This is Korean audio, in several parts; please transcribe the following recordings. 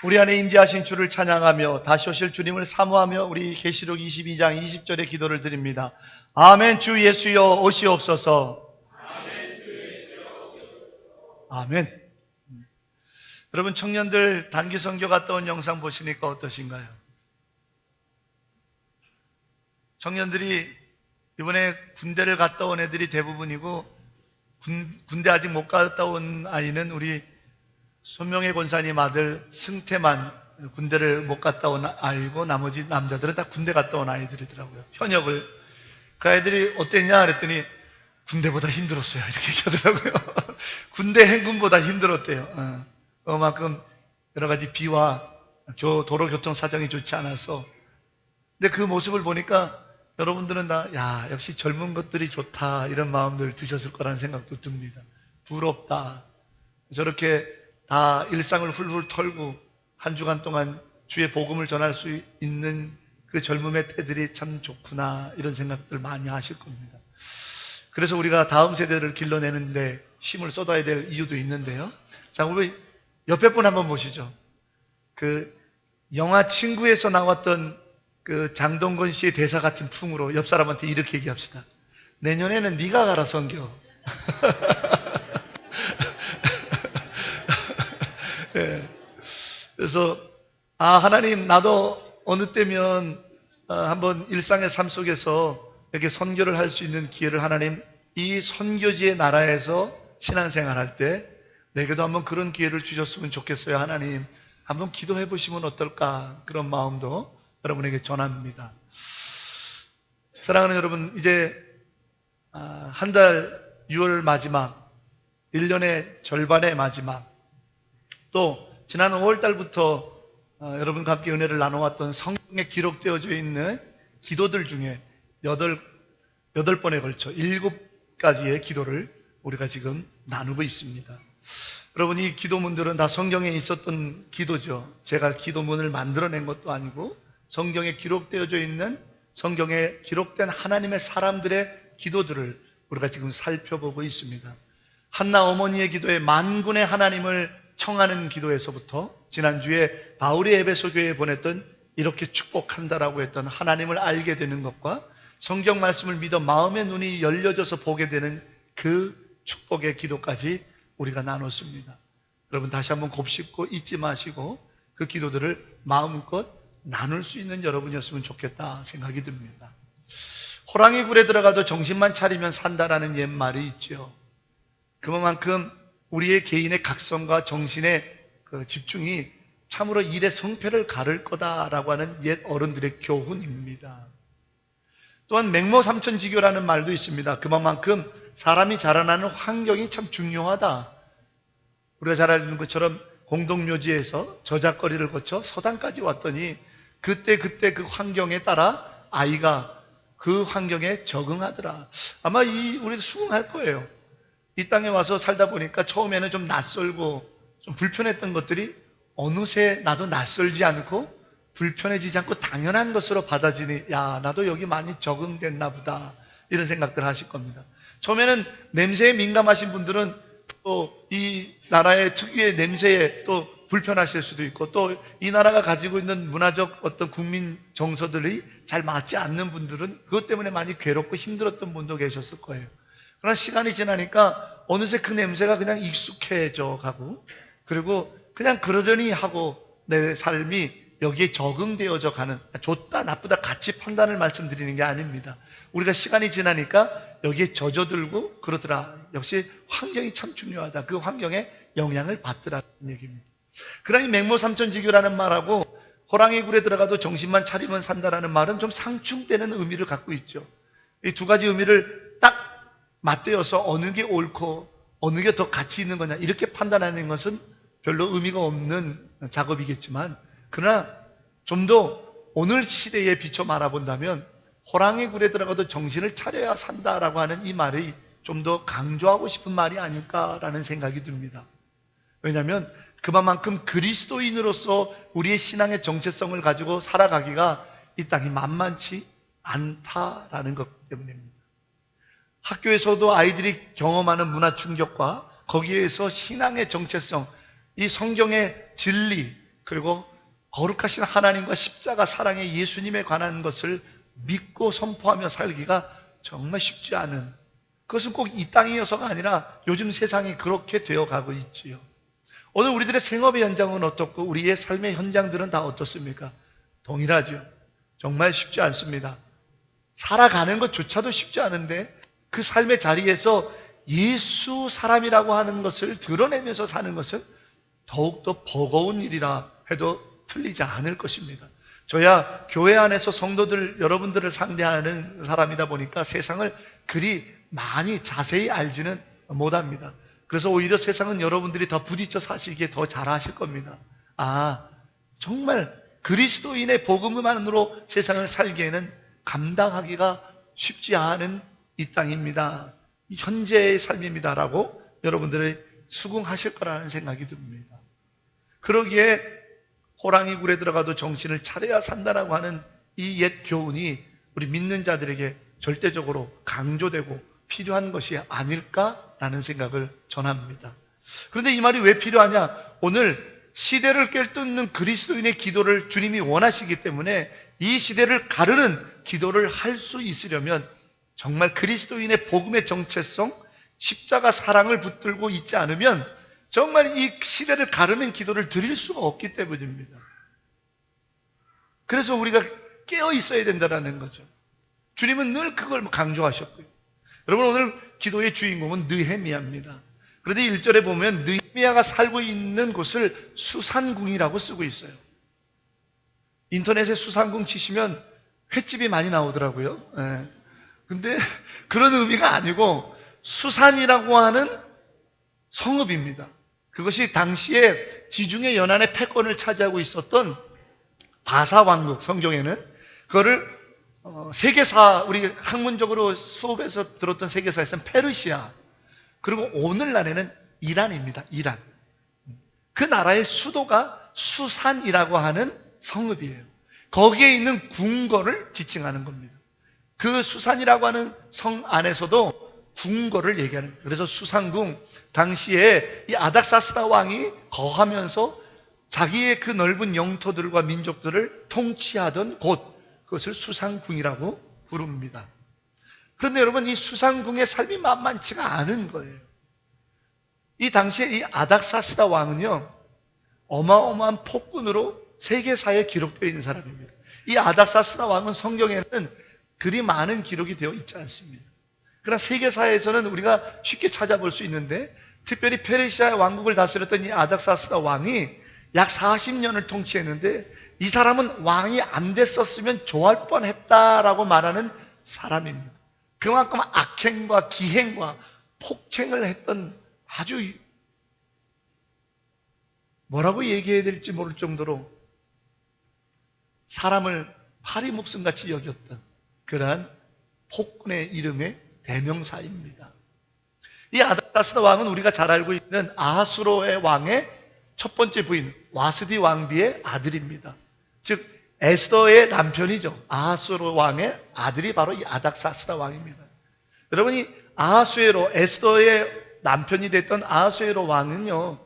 우리 안에 임재하신 주를 찬양하며 다시 오실 주님을 사모하며 우리 계시록 22장 20절의 기도를 드립니다. 아멘. 주 예수여 오시옵소서. 아멘. 여러분, 청년들 단기 선교 갔다 온 영상 보시니까 어떠신가요? 청년들이 이번에 군대를 갔다 온 애들이 대부분이고, 군대 아직 못 갔다 온 아이는 우리 손명혜 권사님 아들 승태만 군대를 못 갔다 온 아이고, 나머지 남자들은 다 군대 갔다 온 아이들이더라고요. 현역을. 그 아이들이 어땠냐 그랬더니 군대보다 힘들었어요, 이렇게 얘기하더라고요. 군대 행군보다 힘들었대요. 그만큼 여러 가지 비와 도로교통 사정이 좋지 않아서. 근데 그 모습을 보니까 여러분들은 야, 역시 젊은 것들이 좋다, 이런 마음들 드셨을 거라는 생각도 듭니다. 부럽다. 저렇게 다 일상을 훌훌 털고 한 주간 동안 주의 복음을 전할 수 있는 그 젊음의 때들이 참 좋구나, 이런 생각들 많이 하실 겁니다. 그래서 우리가 다음 세대를 길러내는데 힘을 쏟아야 될 이유도 있는데요. 자, 우리 옆에 분 한번 보시죠. 그 영화 친구에서 나왔던 그 장동건 씨의 대사 같은 풍으로 옆 사람한테 이렇게 얘기합시다. 내년에는 네가 가라 선교. 네. 그래서 하나님, 나도 어느 때면 한번 일상의 삶 속에서 이렇게 선교를 할 수 있는 기회를 하나님, 이 선교지의 나라에서 신앙생활할 때 내게도 한번 그런 기회를 주셨으면 좋겠어요. 하나님, 한번 기도해 보시면 어떨까, 그런 마음도 여러분에게 전합니다. 사랑하는 여러분, 이제 한 달 6월 마지막, 1년의 절반의 마지막, 또 지난 5월 달부터 여러분과 함께 은혜를 나눠왔던 성경에 기록되어져 있는 기도들 중에 8번에 걸쳐 7가지의 기도를 우리가 지금 나누고 있습니다. 여러분, 이 기도문들은 다 성경에 있었던 기도죠. 제가 기도문을 만들어낸 것도 아니고 성경에 기록되어져 있는, 성경에 기록된 하나님의 사람들의 기도들을 우리가 지금 살펴보고 있습니다. 한나 어머니의 기도에 만군의 하나님을 청하는 기도에서부터 지난주에 바울이 에베소 교회에 보냈던 이렇게 축복한다라고 했던 하나님을 알게 되는 것과 성경 말씀을 믿어 마음의 눈이 열려져서 보게 되는 그 축복의 기도까지 우리가 나눴습니다. 여러분, 다시 한번 곱씹고 잊지 마시고 그 기도들을 마음껏 나눌 수 있는 여러분이었으면 좋겠다 생각이 듭니다. 호랑이 굴에 들어가도 정신만 차리면 산다라는 옛말이 있죠. 그만큼 우리의 개인의 각성과 정신의 그 집중이 참으로 일의 성패를 가를 거다라고 하는 옛 어른들의 교훈입니다. 또한 맹모삼천지교라는 말도 있습니다. 그만큼 사람이 자라나는 환경이 참 중요하다. 우리가 잘 알는 것처럼 공동묘지에서 저작거리를 거쳐 서당까지 왔더니 그때 그 환경에 따라 아이가 그 환경에 적응하더라. 아마 우리도 수긍할 거예요. 이 땅에 와서 살다 보니까 처음에는 좀 낯설고 좀 불편했던 것들이 어느새 나도 낯설지 않고 불편해지지 않고 당연한 것으로 받아지니, 야, 나도 여기 많이 적응됐나 보다, 이런 생각들 하실 겁니다. 처음에는 냄새에 민감하신 분들은 또 이 나라의 특유의 냄새에 또 불편하실 수도 있고, 또 이 나라가 가지고 있는 문화적 어떤 국민 정서들이 잘 맞지 않는 분들은 그것 때문에 많이 괴롭고 힘들었던 분도 계셨을 거예요. 그러나 시간이 지나니까 어느새 그 냄새가 그냥 익숙해져 가고, 그리고 그냥 그러려니 하고 내 삶이 여기에 적응되어져 가는, 좋다 나쁘다 같이 판단을 말씀드리는 게 아닙니다. 우리가 시간이 지나니까 여기에 젖어들고 그러더라. 역시 환경이 참 중요하다. 그 환경에 영향을 받더라는 얘기입니다. 그러니 맹모삼천지교라는 말하고 호랑이 굴에 들어가도 정신만 차리면 산다라는 말은 좀 상충되는 의미를 갖고 있죠. 이 두 가지 의미를 딱 맞대어서 어느 게 옳고 어느 게 더 가치 있는 거냐, 이렇게 판단하는 것은 별로 의미가 없는 작업이겠지만, 그러나 좀 더 오늘 시대에 비춰 말아본다면 호랑이 굴에 들어가도 정신을 차려야 산다라고 하는 이 말이 좀 더 강조하고 싶은 말이 아닐까라는 생각이 듭니다. 왜냐하면 그만큼 그리스도인으로서 우리의 신앙의 정체성을 가지고 살아가기가 이 땅이 만만치 않다라는 것 때문입니다. 학교에서도 아이들이 경험하는 문화 충격과 거기에서 신앙의 정체성, 이 성경의 진리, 그리고 거룩하신 하나님과 십자가 사랑의 예수님에 관한 것을 믿고 선포하며 살기가 정말 쉽지 않은, 그것은 꼭 이 땅이어서가 아니라 요즘 세상이 그렇게 되어가고 있지요. 오늘 우리들의 생업의 현장은 어떻고 우리의 삶의 현장들은 다 어떻습니까? 동일하죠. 정말 쉽지 않습니다. 살아가는 것조차도 쉽지 않은데 그 삶의 자리에서 예수 사람이라고 하는 것을 드러내면서 사는 것은 더욱더 버거운 일이라 해도 틀리지 않을 것입니다. 저야 교회 안에서 성도들 여러분들을 상대하는 사람이다 보니까 세상을 그리 많이 자세히 알지는 못합니다. 그래서 오히려 세상은 여러분들이 더 부딪혀 사시기에 더 잘하실 겁니다. 정말 그리스도인의 복음만으로 세상을 살기에는 감당하기가 쉽지 않은 이 땅입니다. 현재의 삶입니다라고 여러분들이 수긍하실 거라는 생각이 듭니다. 그러기에 호랑이 굴에 들어가도 정신을 차려야 산다라고 하는 이 옛 교훈이 우리 믿는 자들에게 절대적으로 강조되고 필요한 것이 아닐까라는 생각을 전합니다. 그런데 이 말이 왜 필요하냐? 오늘 시대를 꿰뚫는 그리스도인의 기도를 주님이 원하시기 때문에 이 시대를 가르는 기도를 할 수 있으려면 정말 그리스도인의 복음의 정체성, 십자가 사랑을 붙들고 있지 않으면 정말 이 시대를 가르는 기도를 드릴 수가 없기 때문입니다. 그래서 우리가 깨어 있어야 된다는 거죠. 주님은 늘 그걸 강조하셨고요. 여러분, 오늘 기도의 주인공은 느헤미야입니다. 그런데 1절에 보면 느헤미야가 살고 있는 곳을 수산궁이라고 쓰고 있어요. 인터넷에 수산궁 치시면 횟집이 많이 나오더라고요. 근데 그런 의미가 아니고 수산이라고 하는 성읍입니다. 그것이 당시에 지중해 연안의 패권을 차지하고 있었던 바사왕국, 성경에는 그거를 세계사, 우리 학문적으로 수업에서 들었던 세계사에서는 페르시아, 그리고 오늘날에는 이란입니다. 이란. 그 나라의 수도가 수산이라고 하는 성읍이에요. 거기에 있는 궁궐을 지칭하는 겁니다. 그 수산이라고 하는 성 안에서도 궁궐을 얘기하는 거예요. 그래서 수산궁, 당시에 이 아닥사스다 왕이 거하면서 자기의 그 넓은 영토들과 민족들을 통치하던 곳, 그것을 수산궁이라고 부릅니다. 그런데 여러분, 이 수산궁의 삶이 만만치가 않은 거예요. 이 당시에 이 아닥사스다 왕은요, 어마어마한 폭군으로 세계사에 기록되어 있는 사람입니다. 이 아닥사스다 왕은 성경에는 그리 많은 기록이 되어 있지 않습니다. 그러나 세계사에서는 우리가 쉽게 찾아볼 수 있는데, 특별히 페르시아 왕국을 다스렸던 이 아닥사스다 왕이 약 40년을 통치했는데, 이 사람은 왕이 안 됐었으면 좋아할 뻔했다라고 말하는 사람입니다. 그만큼 악행과 기행과 폭행을 했던, 아주 뭐라고 얘기해야 될지 모를 정도로 사람을 파리 목숨같이 여겼던 그러한 폭군의 이름의 대명사입니다. 이 아닥사스다 왕은 우리가 잘 알고 있는 아하수로의 왕의 첫 번째 부인 와스디 왕비의 아들입니다. 즉 에스더의 남편이죠. 아하수로 왕의 아들이 바로 이 아닥사스다 왕입니다. 여러분이 아하수에로, 에스더의 남편이 됐던 아하수에로 왕은요,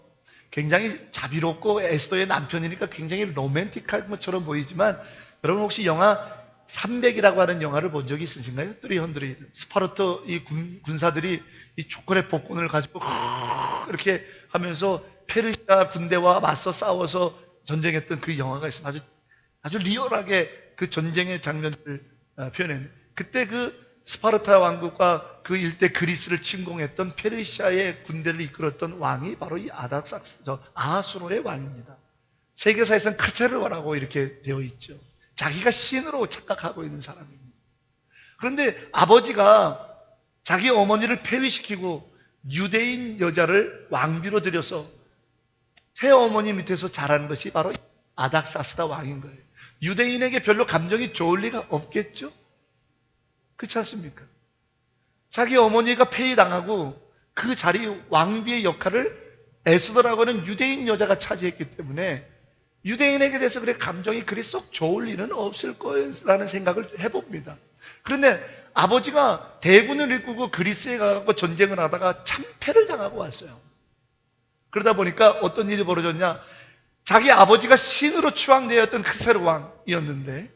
굉장히 자비롭고 에스더의 남편이니까 굉장히 로맨틱한 것처럼 보이지만, 여러분 혹시 영화 300이라고 하는 영화를 본 적이 있으신가요? 300. 스파르타 이 군사들이 이 초콜릿 복근을 가지고 이렇게 하면서 페르시아 군대와 맞서 싸워서 전쟁했던 그 영화가 있습니다. 아주 리얼하게 그 전쟁의 장면을 표현했는데, 그때 그 스파르타 왕국과 그 일대 그리스를 침공했던 페르시아의 군대를 이끌었던 왕이 바로 이 아하수로의 왕입니다. 세계사에서는 크체르와라고 이렇게 되어 있죠. 자기가 신으로 착각하고 있는 사람입니다. 그런데 아버지가 자기 어머니를 폐위시키고 유대인 여자를 왕비로 들여서 새어머니 밑에서 자란 것이 바로 아닥사스다 왕인 거예요. 유대인에게 별로 감정이 좋을 리가 없겠죠? 그렇지 않습니까? 자기 어머니가 폐위당하고 그 자리 왕비의 역할을 에스더라고 하는 유대인 여자가 차지했기 때문에 유대인에게 대해서 그래 감정이 그리 썩 좋을 일은 없을 거라는 생각을 해봅니다. 그런데 아버지가 대군을 이끌고 그리스에 가서 전쟁을 하다가 참패를 당하고 왔어요. 그러다 보니까 어떤 일이 벌어졌냐? 자기 아버지가 신으로 추앙되었던 크세로 왕이었는데,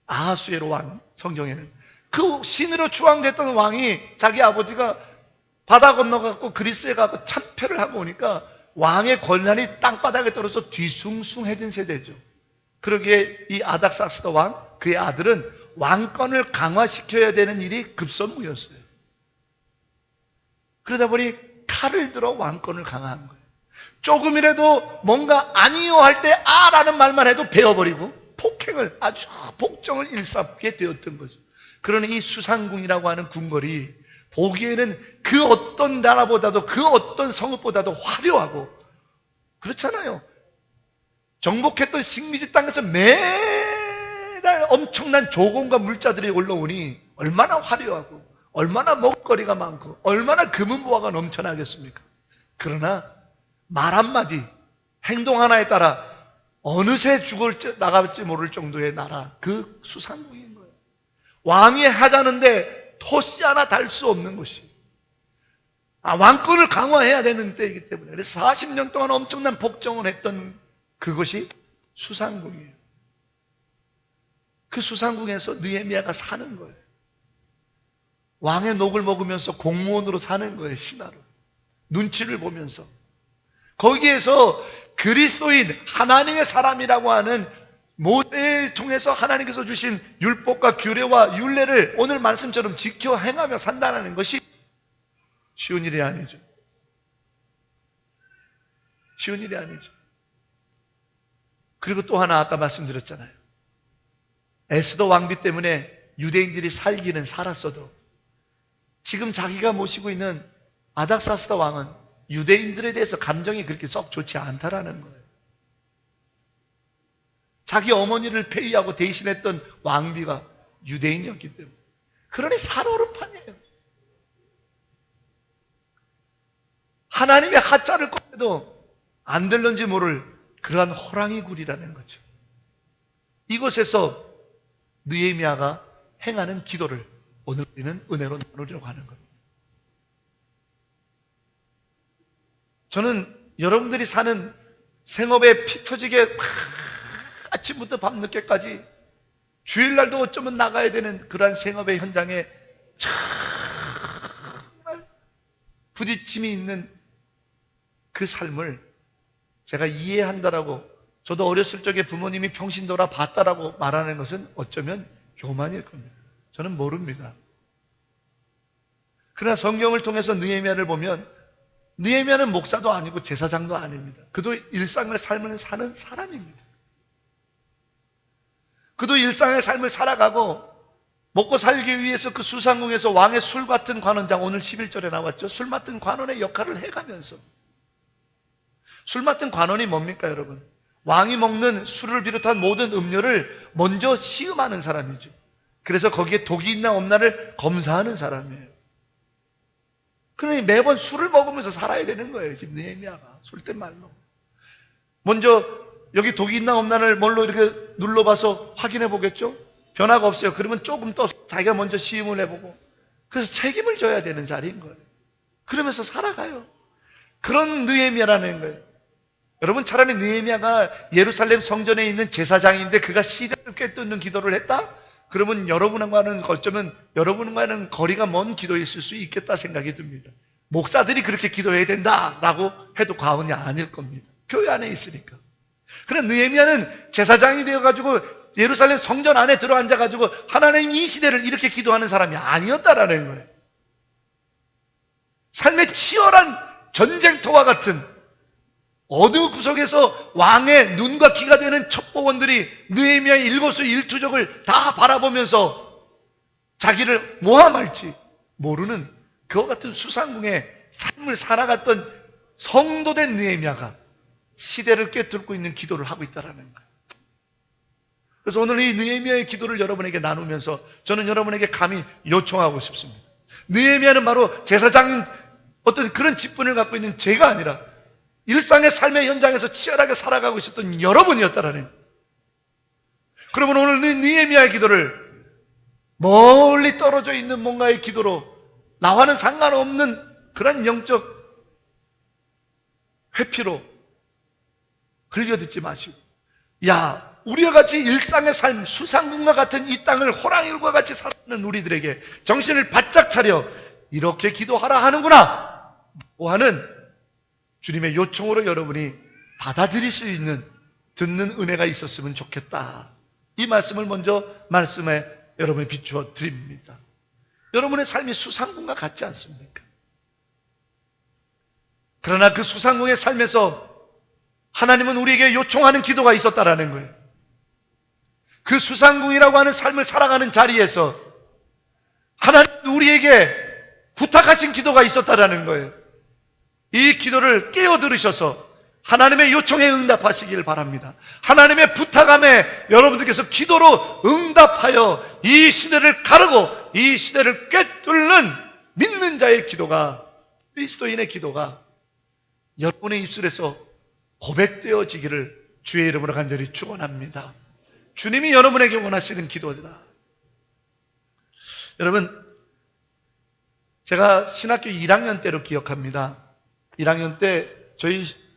아하수에로 왕, 성경에는 그 신으로 추앙됐던 왕이 자기 아버지가 바다 건너가고 그리스에 가고 참패를 하고 오니까 왕의 권한이 땅바닥에 떨어져 뒤숭숭해진 세대죠. 그러기에 이 아닥사스다 왕, 그의 아들은 왕권을 강화시켜야 되는 일이 급선무였어요. 그러다 보니 칼을 들어 왕권을 강화한 거예요. 조금이라도 뭔가 아니요 할 때 아라는 말만 해도 베어버리고 폭행을, 아주 복종을 일삼게 되었던 거죠. 그러니 이 수상궁이라고 하는 궁궐이 보기에는 그 어떤 나라보다도, 그 어떤 성읍보다도 화려하고, 그렇잖아요. 정복했던 식민지 땅에서 매달 엄청난 조공과 물자들이 올라오니 얼마나 화려하고 얼마나 먹거리가 많고 얼마나 금은보화가 넘쳐나겠습니까? 그러나 말 한마디, 행동 하나에 따라 어느새 나갈지 모를 정도의 나라, 그 수상궁인 거예요. 왕이 하자는데 토씨 하나 달 수 없는 것이, 왕권을 강화해야 되는 때이기 때문에, 그래서 40년 동안 엄청난 복종을 했던 그것이 수상궁이에요. 그 수상궁에서 느헤미야가 사는 거예요. 왕의 녹을 먹으면서 공무원으로 사는 거예요. 신하로 눈치를 보면서. 거기에서 그리스도인, 하나님의 사람이라고 하는 모세를 통해서 하나님께서 주신 율법과 규례와 율례를 오늘 말씀처럼 지켜 행하며 산다는 것이 쉬운 일이 아니죠. 쉬운 일이 아니죠. 그리고 또 하나, 아까 말씀드렸잖아요. 에스더 왕비 때문에 유대인들이 살기는 살았어도 지금 자기가 모시고 있는 아닥사스다 왕은 유대인들에 대해서 감정이 그렇게 썩 좋지 않다라는 거예요. 자기 어머니를 폐위하고 대신했던 왕비가 유대인이었기 때문에. 그러니 살얼음판이에요. 하나님의 하자를 꺼내도 안 들는지 모를 그러한 호랑이 굴이라는 거죠. 이곳에서 느헤미야가 행하는 기도를 오늘 우리는 은혜로 나누려고 하는 겁니다. 저는 여러분들이 사는 생업에 피 터지게 아침부터 밤늦게까지 주일날도 어쩌면 나가야 되는 그러한 생업의 현장에 정말 부딪힘이 있는 그 삶을 제가 이해한다라고, 저도 어렸을 적에 부모님이 평신도라 봤다라고 말하는 것은 어쩌면 교만일 겁니다. 저는 모릅니다. 그러나 성경을 통해서 느헤미야를 보면 느헤미야는 목사도 아니고 제사장도 아닙니다. 그도 일상을 사는 사람입니다. 그도 일상의 삶을 살아가고 먹고 살기 위해서 그 수상궁에서 왕의 술 같은 관원장, 오늘 11절에 나왔죠. 술 맡은 관원의 역할을 해가면서, 술 맡은 관원이 뭡니까 여러분? 왕이 먹는 술을 비롯한 모든 음료를 먼저 시음하는 사람이죠. 그래서 거기에 독이 있나 없나를 검사하는 사람이에요. 그러니 매번 술을 먹으면서 살아야 되는 거예요. 지금 느헤미야가 술된 말로. 먼저 여기 독이 있나 없나를 뭘로 이렇게 눌러봐서 확인해 보겠죠? 변화가 없어요. 그러면 조금 더 자기가 먼저 시음을 해보고, 그래서 책임을 져야 되는 자리인 거예요. 그러면서 살아가요. 그런 느헤미야라는 거예요. 여러분, 차라리 느헤미야가 예루살렘 성전에 있는 제사장인데 그가 시대를 꿰뚫는 기도를 했다? 그러면 여러분과는 어쩌면 여러분과는 거리가 먼 기도였을 수 있겠다 생각이 듭니다. 목사들이 그렇게 기도해야 된다라고 해도 과언이 아닐 겁니다. 교회 안에 있으니까. 그런데 느헤미야는 제사장이 되어가지고 예루살렘 성전 안에 들어앉아가지고 하나님 이 시대를 이렇게 기도하는 사람이 아니었다라는 거예요. 삶의 치열한 전쟁터와 같은 어느 구석에서 왕의 눈과 귀가 되는 첩보원들이 느헤미야의 일거수일투족을 다 바라보면서 자기를 모함할지 모르는 그와 같은 수상궁의 삶을 살아갔던 성도된 느헤미야가 시대를 꿰뚫고 있는 기도를 하고 있다는 거예요. 그래서 오늘 이 느헤미야의 기도를 여러분에게 나누면서 저는 여러분에게 감히 요청하고 싶습니다. 느헤미야는 바로 제사장인 어떤 그런 직분을 갖고 있는 죄가 아니라 일상의 삶의 현장에서 치열하게 살아가고 있었던 여러분이었다라는 거예요. 그러면 오늘 느헤미야의 기도를 멀리 떨어져 있는 뭔가의 기도로, 나와는 상관없는 그런 영적 회피로 흘려듣지 마시고, 야, 우리와 같이 일상의 삶, 수상궁과 같은 이 땅을 호랑이과 같이 살아가는 우리들에게 정신을 바짝 차려 이렇게 기도하라 하는구나 하는 주님의 요청으로 여러분이 받아들일 수 있는, 듣는 은혜가 있었으면 좋겠다. 이 말씀을 먼저 말씀에 여러분이 비추어 드립니다. 여러분의 삶이 수상궁과 같지 않습니까? 그러나 그 수상궁의 삶에서 하나님은 우리에게 요청하는 기도가 있었다라는 거예요. 그 수상궁이라고 하는 삶을 살아가는 자리에서 하나님은 우리에게 부탁하신 기도가 있었다라는 거예요. 이 기도를 깨어 들으셔서 하나님의 요청에 응답하시길 바랍니다. 하나님의 부탁함에 여러분들께서 기도로 응답하여 이 시대를 가르고 이 시대를 꿰뚫는 믿는 자의 기도가, 그리스도인의 기도가 여러분의 입술에서 고백되어지기를 주의 이름으로 간절히 축원합니다. 주님이 여러분에게 원하시는 기도다. 여러분, 제가 신학교 1학년 때로 기억합니다. 1학년 때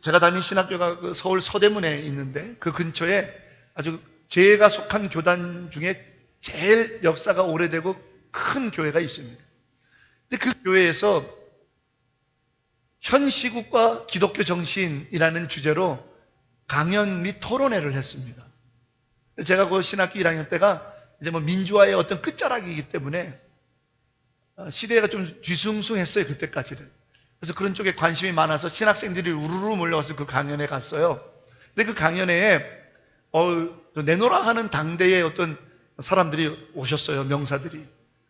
제가 다닌 신학교가 그 서울 서대문에 있는데 그 근처에 아주 제가 속한 교단 중에 제일 역사가 오래되고 큰 교회가 있습니다. 근데 그 교회에서 현시국과 기독교 정신이라는 주제로 강연 및 토론회를 했습니다. 제가 그 신학교 1학년 때가 이제 민주화의 어떤 끝자락이기 때문에 시대가 좀 뒤숭숭했어요, 그때까지는. 그래서 그런 쪽에 관심이 많아서 신학생들이 우르르 몰려와서 그 강연에 갔어요. 근데 그 강연회에 내노라 하는 당대의 어떤 사람들이 오셨어요, 명사들이.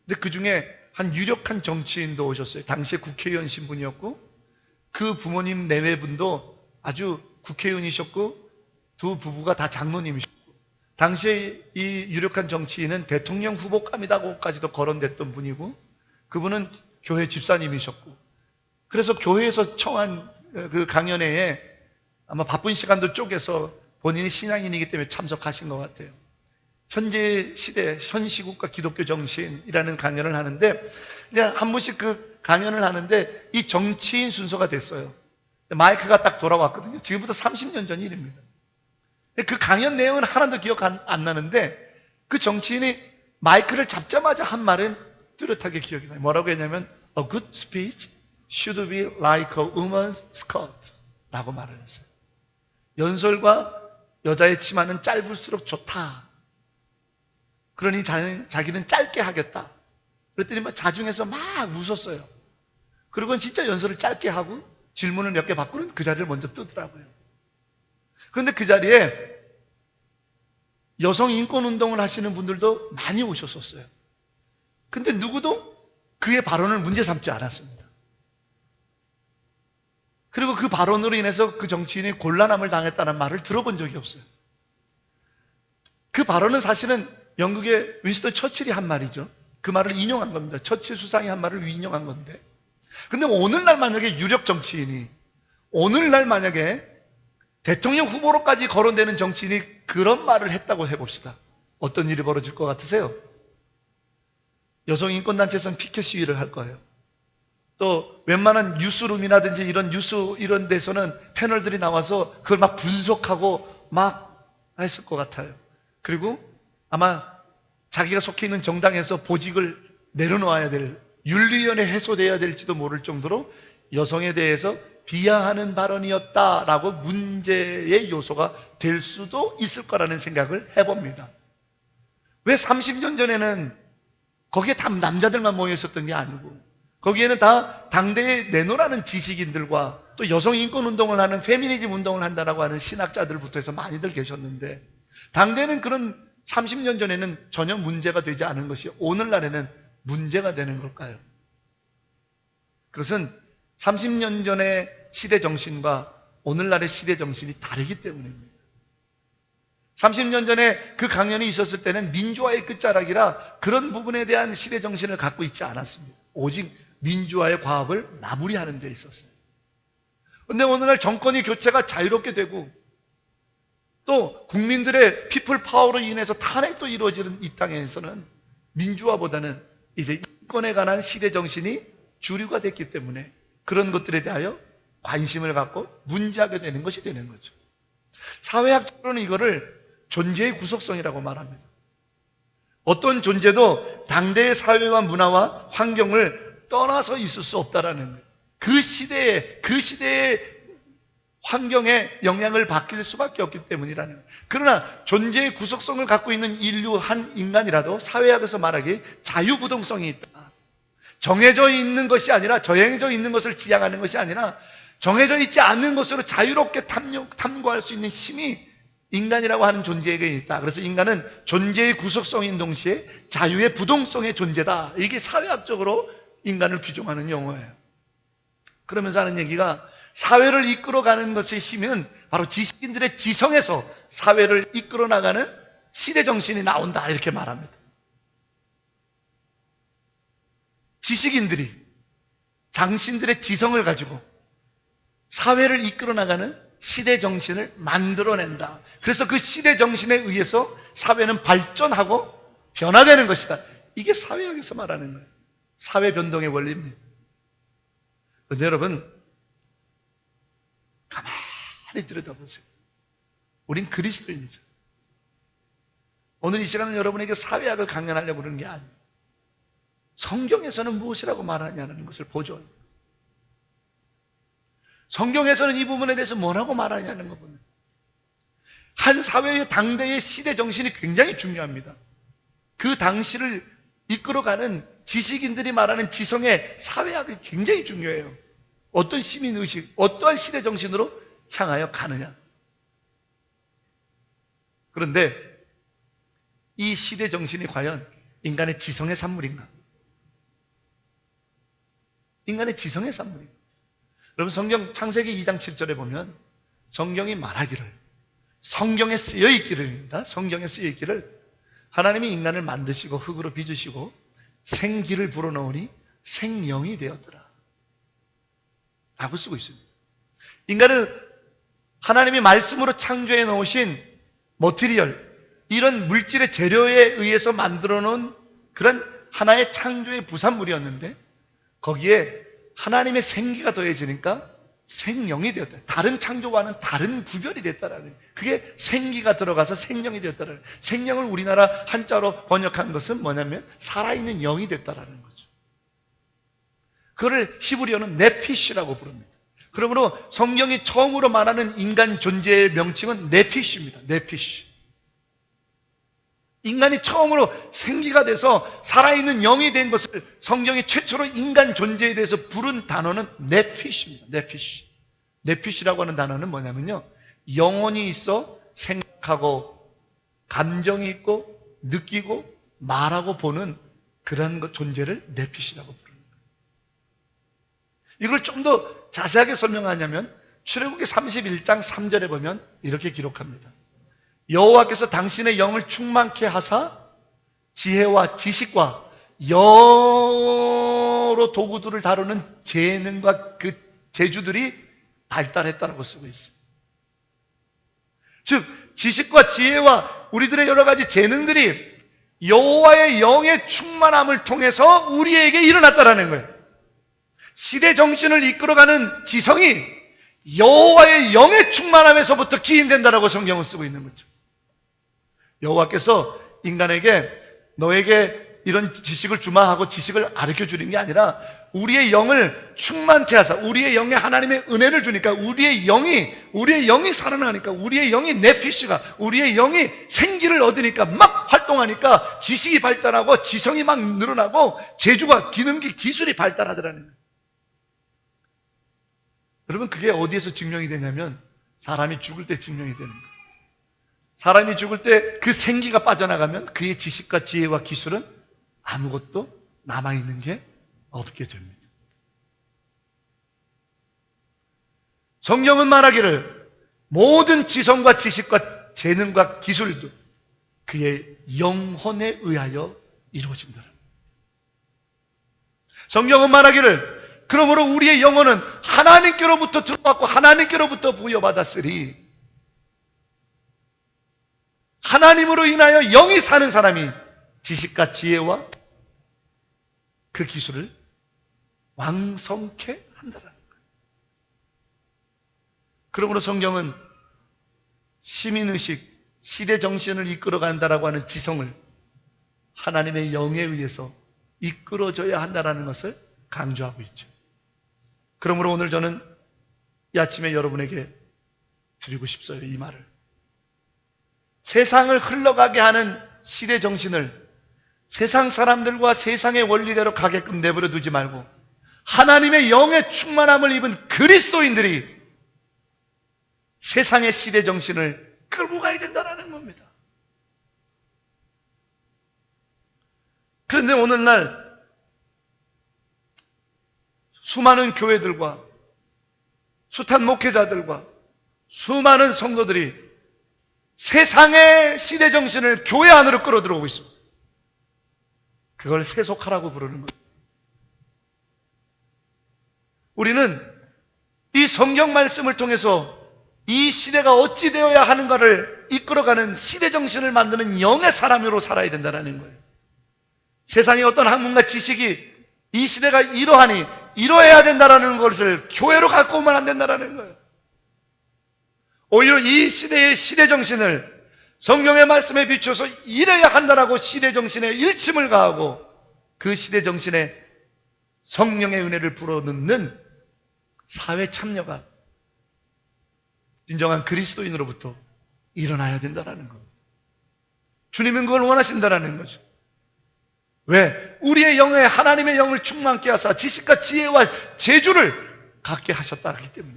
근데 그 중에 한 유력한 정치인도 오셨어요. 당시에 국회의원 신분이었고 그 부모님 내외분도 아주 국회의원이셨고 두 부부가 다 장로님이셨고, 당시에 이 유력한 정치인은 대통령 후보감이라고까지도 거론됐던 분이고 그분은 교회 집사님이셨고, 그래서 교회에서 청한 그 강연회에 아마 바쁜 시간도 쪼개서 본인이 신앙인이기 때문에 참석하신 것 같아요. 현재 시대, 현시국과 기독교 정신이라는 강연을 하는데 이제 한 분씩 그 강연을 하는데 이 정치인 순서가 됐어요. 마이크가 딱 돌아왔거든요. 지금부터 30년 전 일입니다. 그 강연 내용은 하나도 기억 안 나는데 그 정치인이 마이크를 잡자마자 한 말은 뚜렷하게 기억이 나요. 뭐라고 했냐면 A good speech should be like a woman's skirt 라고 말을 했어요. 연설과 여자의 치마는 짧을수록 좋다. 그러니 자기는 짧게 하겠다. 그랬더니 막 자중해서 막 웃었어요. 그리고 진짜 연설을 짧게 하고 질문을 몇 개 받고는 그 자리를 먼저 뜨더라고요. 그런데 그 자리에 여성 인권 운동을 하시는 분들도 많이 오셨었어요. 근데 누구도 그의 발언을 문제 삼지 않았습니다. 그리고 그 발언으로 인해서 그 정치인이 곤란함을 당했다는 말을 들어본 적이 없어요. 그 발언은 사실은 영국의 윈스턴 처칠이 한 말이죠. 그 말을 인용한 겁니다. 처칠 수상이 한 말을 인용한 건데, 근데 오늘날 만약에 유력 정치인이, 오늘날 만약에 대통령 후보로까지 거론되는 정치인이 그런 말을 했다고 해봅시다. 어떤 일이 벌어질 것 같으세요? 여성인권단체에서는 피켓 시위를 할 거예요. 또 웬만한 뉴스룸이라든지 이런 데서는 패널들이 나와서 그걸 막 분석하고 막 했을 것 같아요. 그리고 아마 자기가 속해 있는 정당에서 보직을 내려놓아야 될, 윤리위원회 해소돼야 될지도 모를 정도로 여성에 대해서 비하하는 발언이었다라고 문제의 요소가 될 수도 있을 거라는 생각을 해봅니다. 왜 30년 전에는 거기에 다 남자들만 모여 있었던 게 아니고 거기에는 다 당대에 내놓으라는 지식인들과 또 여성 인권 운동을 하는, 페미니즘 운동을 한다라고 하는 신학자들부터 해서 많이들 계셨는데, 당대는 그런 30년 전에는 전혀 문제가 되지 않은 것이 오늘날에는 문제가 되는 걸까요? 그것은 30년 전의 시대 정신과 오늘날의 시대 정신이 다르기 때문입니다. 30년 전에 그 강연이 있었을 때는 민주화의 끝자락이라 그런 부분에 대한 시대 정신을 갖고 있지 않았습니다. 오직 민주화의 과업을 마무리하는 데 있었어요. 그런데 오늘날 정권이 교체가 자유롭게 되고 또 국민들의 피플 파워로 인해서 탄핵도 이루어지는 이 땅에서는 민주화보다는 이제 인권에 관한 시대 정신이 주류가 됐기 때문에 그런 것들에 대하여 관심을 갖고 문제하게 되는 것이 되는 거죠. 사회학적으로는 이거를 존재의 구속성이라고 말합니다. 어떤 존재도 당대의 사회와 문화와 환경을 떠나서 있을 수 없다라는 거예요. 그 시대의 환경에 영향을 받을 수밖에 없기 때문이라는 거예요. 그러나 존재의 구속성을 갖고 있는 인류 한 인간이라도 사회학에서 말하기 자유부동성이 있다. 정해져 있는 것이 아니라, 정해져 있는 것을 지향하는 것이 아니라 정해져 있지 않는 것으로 자유롭게 탐구할 수 있는 힘이 인간이라고 하는 존재에게 있다. 그래서 인간은 존재의 구속성인 동시에 자유의 부동성의 존재다. 이게 사회학적으로 인간을 규정하는 용어예요. 그러면서 하는 얘기가, 사회를 이끌어가는 것의 힘은 바로 지식인들의 지성에서 사회를 이끌어 나가는 시대정신이 나온다, 이렇게 말합니다. 지식인들이 장신들의 지성을 가지고 사회를 이끌어 나가는 시대정신을 만들어낸다. 그래서 그 시대정신에 의해서 사회는 발전하고 변화되는 것이다. 이게 사회학에서 말하는 거예요. 사회변동의 원리입니다. 그런데 여러분, 가만히 들여다보세요. 우린 그리스도인이죠. 오늘 이 시간은 여러분에게 사회학을 강연하려고 그러는 게 아니에요. 성경에서는 무엇이라고 말하냐는 것을 보죠. 성경에서는 이 부분에 대해서 뭐라고 말하냐는 거 보면, 한 사회의 당대의 시대 정신이 굉장히 중요합니다. 그 당시를 이끌어가는 지식인들이 말하는 지성의 사회학이 굉장히 중요해요. 어떤 시민의식, 어떠한 시대 정신으로 향하여 가느냐. 그런데 이 시대 정신이 과연 인간의 지성의 산물인가? 인간의 지성의 산물인가? 여러분, 성경 창세기 2장 7절에 보면 성경이 말하기를, 성경에 쓰여있기를입니다. 성경에 쓰여있기를, 하나님이 인간을 만드시고 흙으로 빚으시고 생기를 불어넣으니 생명이 되었더라 라고 쓰고 있습니다. 인간을 하나님이 말씀으로 창조해 놓으신 머티리얼, 이런 물질의 재료에 의해서 만들어 놓은 그런 하나의 창조의 부산물이었는데, 거기에 하나님의 생기가 더해지니까 생명이 되었다. 다른 창조와는 다른 구별이 됐다라는, 그게 생기가 들어가서 생명이 되었다라는. 생명을 우리나라 한자로 번역한 것은 뭐냐면 살아있는 영이 됐다라는 거죠. 그거를 히브리어는 네피시라고 부릅니다. 그러므로 성경이 처음으로 말하는 인간 존재의 명칭은 네피시입니다. 네피시. 인간이 처음으로 생기가 돼서 살아있는 영이 된 것을 성경이 최초로 인간 존재에 대해서 부른 단어는 네피시입니다. 네피시. 네피시라고 하는 단어는 뭐냐면요, 영혼이 있어 생각하고 감정이 있고 느끼고 말하고 보는 그런 존재를 네피시라고 부릅니다. 이걸 좀 더 자세하게 설명하냐면 출애굽기 31장 3절에 보면 이렇게 기록합니다. 여호와께서 당신의 영을 충만케 하사 지혜와 지식과 여러 도구들을 다루는 재능과 그 재주들이 발달했다고 쓰고 있습니다. 즉 지식과 지혜와 우리들의 여러 가지 재능들이 여호와의 영의 충만함을 통해서 우리에게 일어났다라는 거예요. 시대 정신을 이끌어가는 지성이 여호와의 영의 충만함에서부터 기인된다라고 성경은 쓰고 있는 거죠. 여호와께서 인간에게 너에게 이런 지식을 주마 하고 지식을 가르쳐 주는 게 아니라 우리의 영을 충만케 하사, 우리의 영에 하나님의 은혜를 주니까 우리의 영이 살아나니까, 우리의 영이 네피시가, 우리의 영이 생기를 얻으니까 막 활동하니까 지식이 발달하고 지성이 막 늘어나고 재주가, 기능기, 기술이 발달하더라는 거예요. 여러분, 그게 어디에서 증명이 되냐면 사람이 죽을 때 증명이 되는 거예요. 사람이 죽을 때 그 생기가 빠져나가면 그의 지식과 지혜와 기술은 아무것도 남아있는 게 없게 됩니다. 성경은 말하기를 모든 지성과 지식과 재능과 기술도 그의 영혼에 의하여 이루어진다. 성경은 말하기를 그러므로 우리의 영혼은 하나님께로부터 들어왔고 하나님께로부터 부여받았으리, 하나님으로 인하여 영이 사는 사람이 지식과 지혜와 그 기술을 왕성케 한다라는 거예요. 그러므로 성경은 시민의식, 시대 정신을 이끌어간다라고 하는 지성을 하나님의 영에 의해서 이끌어줘야 한다는 것을 강조하고 있죠. 그러므로 오늘 저는 이 아침에 여러분에게 드리고 싶어요, 이 말을. 세상을 흘러가게 하는 시대 정신을 세상 사람들과 세상의 원리대로 가게끔 내버려 두지 말고 하나님의 영의 충만함을 입은 그리스도인들이 세상의 시대 정신을 끌고 가야 된다는 겁니다. 그런데 오늘날 수많은 교회들과 숱한 목회자들과 수많은 성도들이 세상의 시대 정신을 교회 안으로 끌어들어오고 있습니다. 그걸 세속화라고 부르는 거예요. 우리는 이 성경 말씀을 통해서 이 시대가 어찌 되어야 하는가를 이끌어가는 시대 정신을 만드는 영의 사람으로 살아야 된다는 거예요. 세상의 어떤 학문과 지식이 이 시대가 이러하니 이러해야 된다는 것을 교회로 갖고 오면 안 된다는 거예요. 오히려 이 시대의 시대 정신을 성경의 말씀에 비춰서 이래야 한다라고 시대 정신에 일침을 가하고 그 시대 정신에 성령의 은혜를 불어넣는 사회 참여가 진정한 그리스도인으로부터 일어나야 된다는 겁니다. 주님은 그걸 원하신다는 거죠. 왜? 우리의 영에 하나님의 영을 충만케 하사 지식과 지혜와 재주를 갖게 하셨다기 때문에.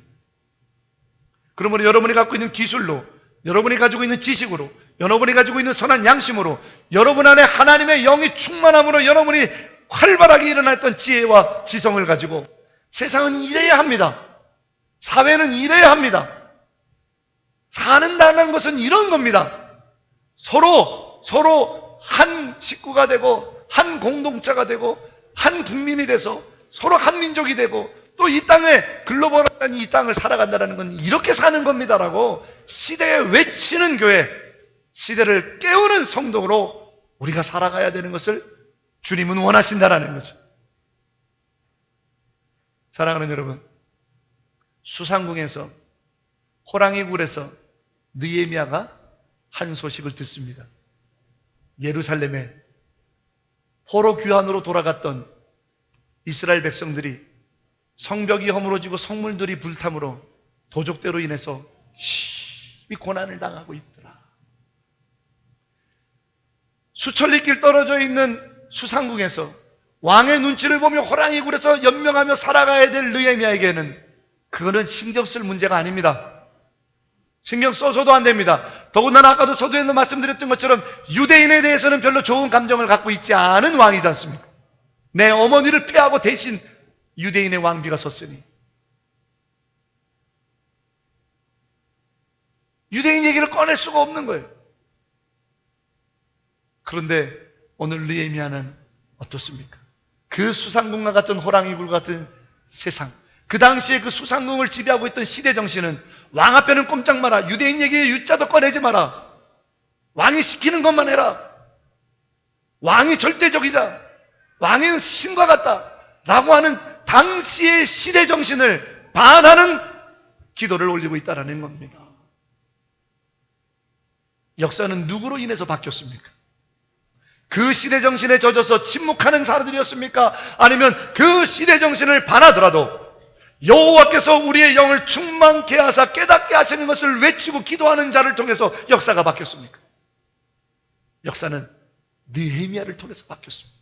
그러므로 여러분이 갖고 있는 기술로, 여러분이 가지고 있는 지식으로, 여러분이 가지고 있는 선한 양심으로, 여러분 안에 하나님의 영이 충만함으로 여러분이 활발하게 일어났던 지혜와 지성을 가지고 세상은 이래야 합니다. 사회는 이래야 합니다. 사는다는 것은 이런 겁니다. 서로 한 식구가 되고 한 공동체가 되고 한 국민이 돼서 서로 한 민족이 되고 또 이 땅에 글로벌한 이 땅을 살아간다는 건 이렇게 사는 겁니다라고 시대에 외치는 교회, 시대를 깨우는 성도로 우리가 살아가야 되는 것을 주님은 원하신다라는 거죠. 사랑하는 여러분, 수상궁에서 호랑이 굴에서 느헤미야가 한 소식을 듣습니다. 예루살렘에 포로 귀환으로 돌아갔던 이스라엘 백성들이 성벽이 허물어지고 성물들이 불탐으로 도적대로 인해서 심히 고난을 당하고 있더라. 수천리길 떨어져 있는 수상궁에서 왕의 눈치를 보며 호랑이 굴에서 연명하며 살아가야 될 느헤미야에게는 그거는 신경 쓸 문제가 아닙니다. 신경 써서도 안 됩니다. 더군다나 아까도 서두에서 말씀드렸던 것처럼 유대인에 대해서는 별로 좋은 감정을 갖고 있지 않은 왕이지 않습니까? 내 어머니를 패하고 대신 유대인의 왕비가 섰으니 유대인 얘기를 꺼낼 수가 없는 거예요. 그런데 오늘 느헤미야는 어떻습니까? 그 수상궁과 같은 호랑이굴 같은 세상, 그 당시에 그 수상궁을 지배하고 있던 시대 정신은 왕 앞에는 꼼짝 마라, 유대인 얘기에 유자도 꺼내지 마라, 왕이 시키는 것만 해라, 왕이 절대적이다, 왕은 신과 같다 라고 하는 당시의 시대 정신을 반하는 기도를 올리고 있다는 겁니다. 역사는 누구로 인해서 바뀌었습니까? 그 시대 정신에 젖어서 침묵하는 사람들이었습니까? 아니면 그 시대 정신을 반하더라도 여호와께서 우리의 영을 충만케 하사 깨닫게 하시는 것을 외치고 기도하는 자를 통해서 역사가 바뀌었습니까? 역사는 느헤미야를 통해서 바뀌었습니다.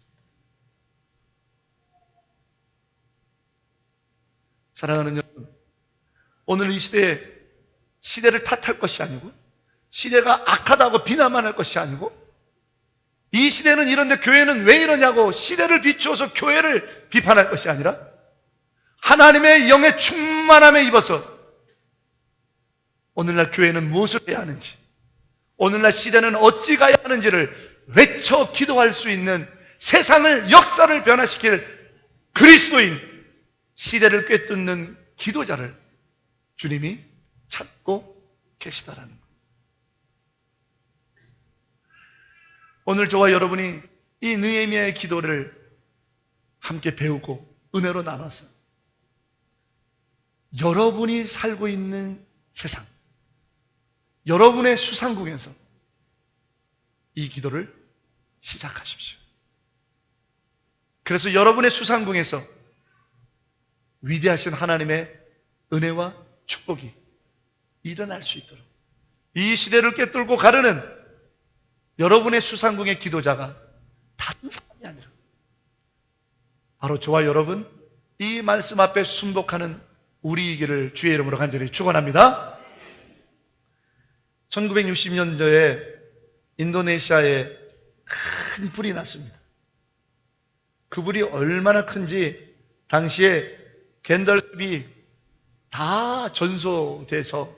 사랑하는 여러분, 오늘 이 시대에 시대를 탓할 것이 아니고 시대가 악하다고 비난만 할 것이 아니고 이 시대는 이런데 교회는 왜 이러냐고 시대를 비추어서 교회를 비판할 것이 아니라 하나님의 영의 충만함에 입어서 오늘날 교회는 무엇을 해야 하는지, 오늘날 시대는 어찌 가야 하는지를 외쳐 기도할 수 있는 세상을, 역사를 변화시킬 그리스도인, 시대를 꿰뚫는 기도자를 주님이 찾고 계시다라는 것. 오늘 저와 여러분이 이 느헤미야의 기도를 함께 배우고 은혜로 나눠서 여러분이 살고 있는 세상, 여러분의 수상궁에서 이 기도를 시작하십시오. 그래서 여러분의 수상궁에서 위대하신 하나님의 은혜와 축복이 일어날 수 있도록 이 시대를 꿰뚫고 가르는 여러분의 수상궁의 기도자가 다른 사람이 아니라 바로 저와 여러분, 이 말씀 앞에 순복하는 우리이기를 주의 이름으로 간절히 축원합니다. 1960년도에 인도네시아에 큰 불이 났습니다. 그 불이 얼마나 큰지 당시에 겐덜숲이 다 전소돼서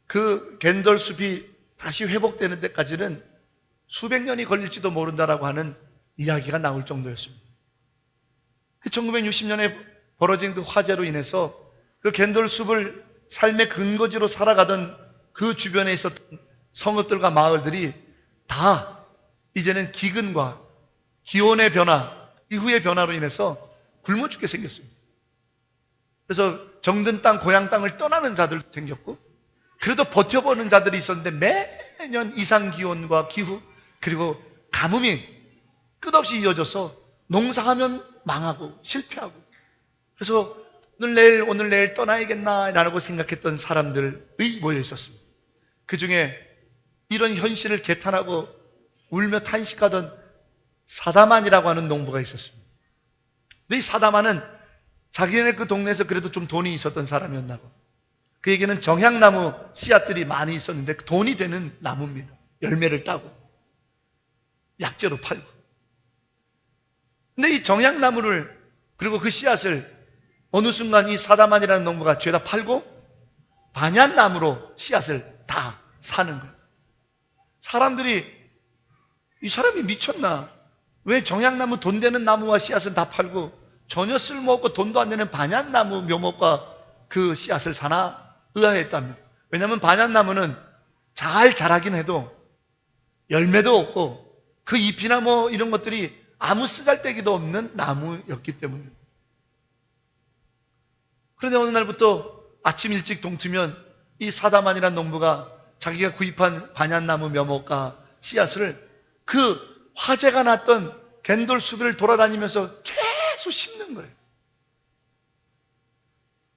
그 겐덜숲이 다시 회복되는 데까지는 수백 년이 걸릴지도 모른다라고 하는 이야기가 나올 정도였습니다. 1960년에 벌어진 그 화재로 인해서 그 겐덜숲을 삶의 근거지로 살아가던 그 주변에 있었던 성읍들과 마을들이 다 이제는 기근과 기온의 변화, 기후의 변화로 인해서 굶어 죽게 생겼습니다. 그래서 정든 땅, 고향 땅을 떠나는 자들도 생겼고, 그래도 버텨보는 자들이 있었는데 매년 이상 기온과 기후 그리고 가뭄이 끝없이 이어져서 농사하면 망하고 실패하고, 그래서 오늘 내일 떠나야겠나라고 생각했던 사람들이 모여 있었습니다. 그 중에 이런 현실을 개탄하고 울며 탄식하던 사다만이라고 하는 농부가 있었습니다. 근데 이 사다만은 자기네 그 동네에서 그래도 좀 돈이 있었던 사람이었나고, 그에게는 정향나무 씨앗들이 많이 있었는데 돈이 되는 나무입니다. 열매를 따고 약재로 팔고. 근데 이 정향나무를 그리고 그 씨앗을 어느 순간 이 사다만이라는 농부가 죄다 팔고 반얀나무로 씨앗을 다 사는 거예요. 사람들이 이 사람이 미쳤나? 왜 정향나무 돈 되는 나무와 씨앗은 다 팔고 전혀 쓸모없고 돈도 안 되는 반얀나무 묘목과 그 씨앗을 사나? 의아했답니다. 왜냐하면 반얀나무는 잘 자라긴 해도 열매도 없고 그 잎이나 뭐 이런 것들이 아무 쓰잘데기도 없는 나무였기 때문입니다. 그런데 어느 날부터 아침 일찍 동트면 이 사다만이라는 농부가 자기가 구입한 반얀나무 묘목과 씨앗을 그 화재가 났던 겐돌숲을 돌아다니면서 계속 심는 거예요.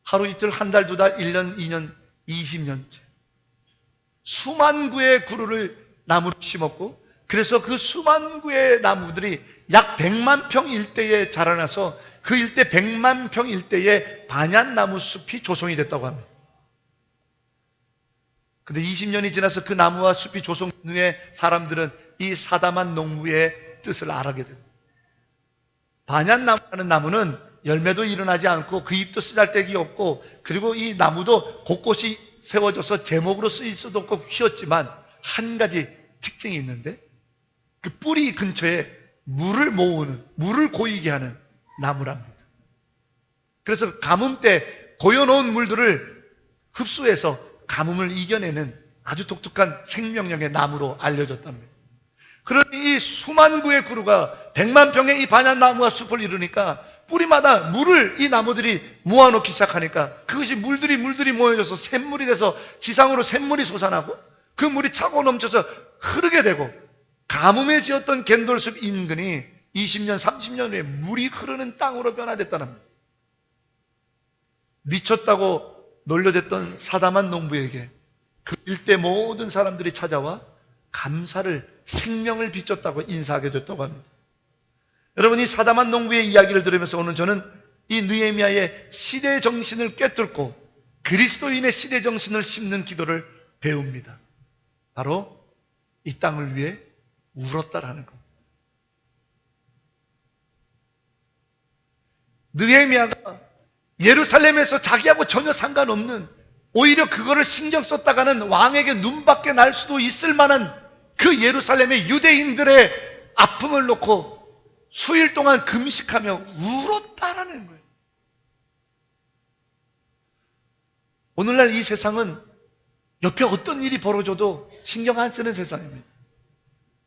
하루 이틀, 한 달, 두 달, 1년, 2년, 20년째 수만 구의 구루를 나무를 심었고, 그래서 그 수만 구의 나무들이 약 100만 평 일대에 자라나서 그 일대 100만 평 일대에 반얀나무 숲이 조성이 됐다고 합니다. 근데 20년이 지나서 그 나무와 숲이 조성 후에 사람들은 이 사다만 농부의 뜻을 알게 됩니다. 반얀나무라는 나무는 열매도 일어나지 않고 그 잎도 쓰잘데기 없고, 그리고 이 나무도 곳곳이 세워져서 제목으로 쓰일 수도 없고 휘었지만 한 가지 특징이 있는데, 그 뿌리 근처에 물을 모으는, 물을 고이게 하는 나무랍니다. 그래서 가뭄 때 고여놓은 물들을 흡수해서 가뭄을 이겨내는 아주 독특한 생명력의 나무로 알려졌답니다. 그러니 이 수만 구의 구루가 100만 평의 이 반얀나무와 숲을 이루니까 뿌리마다 물을 이 나무들이 모아놓기 시작하니까 그것이 물들이 모여져서 샘물이 돼서 지상으로 샘물이 솟아나고 그 물이 차고 넘쳐서 흐르게 되고, 가뭄에 지었던 겐돌숲 인근이 20년, 30년 후에 물이 흐르는 땅으로 변화됐다는 겁니다. 미쳤다고 놀려댔던 사다만 농부에게 그 일대 모든 사람들이 찾아와 감사를, 생명을 비췄다고 인사하게 됐다고 합니다. 여러분, 이 사다만 농부의 이야기를 들으면서 오늘 저는 이 느헤미야의 시대 정신을 꿰뚫고 그리스도인의 시대 정신을 심는 기도를 배웁니다. 바로 이 땅을 위해 울었다라는 것. 느헤미야가 예루살렘에서 자기하고 전혀 상관없는, 오히려 그거를 신경 썼다가는 왕에게 눈밖에 날 수도 있을 만한 그 예루살렘의 유대인들의 아픔을 놓고 수일 동안 금식하며 울었다라는 거예요. 오늘날 이 세상은 옆에 어떤 일이 벌어져도 신경 안 쓰는 세상입니다.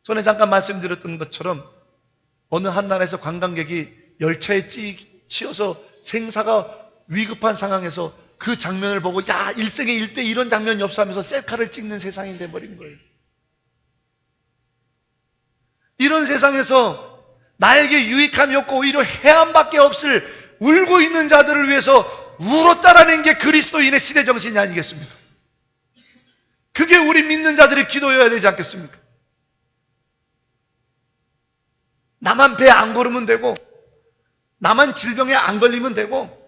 전에 잠깐 말씀드렸던 것처럼 어느 한 나라에서 관광객이 열차에 치여서 생사가 위급한 상황에서 그 장면을 보고 야, 일생에 일대 이런 장면이 없어 하면서 셀카를 찍는 세상이 돼버린 거예요. 이런 세상에서 나에게 유익함이 없고 오히려 해함밖에 없을 울고 있는 자들을 위해서 울었다라는 게 그리스도인의 시대 정신이 아니겠습니까? 그게 우리 믿는 자들의 기도여야 되지 않겠습니까? 나만 배 안 고르면 되고, 나만 질병에 안 걸리면 되고,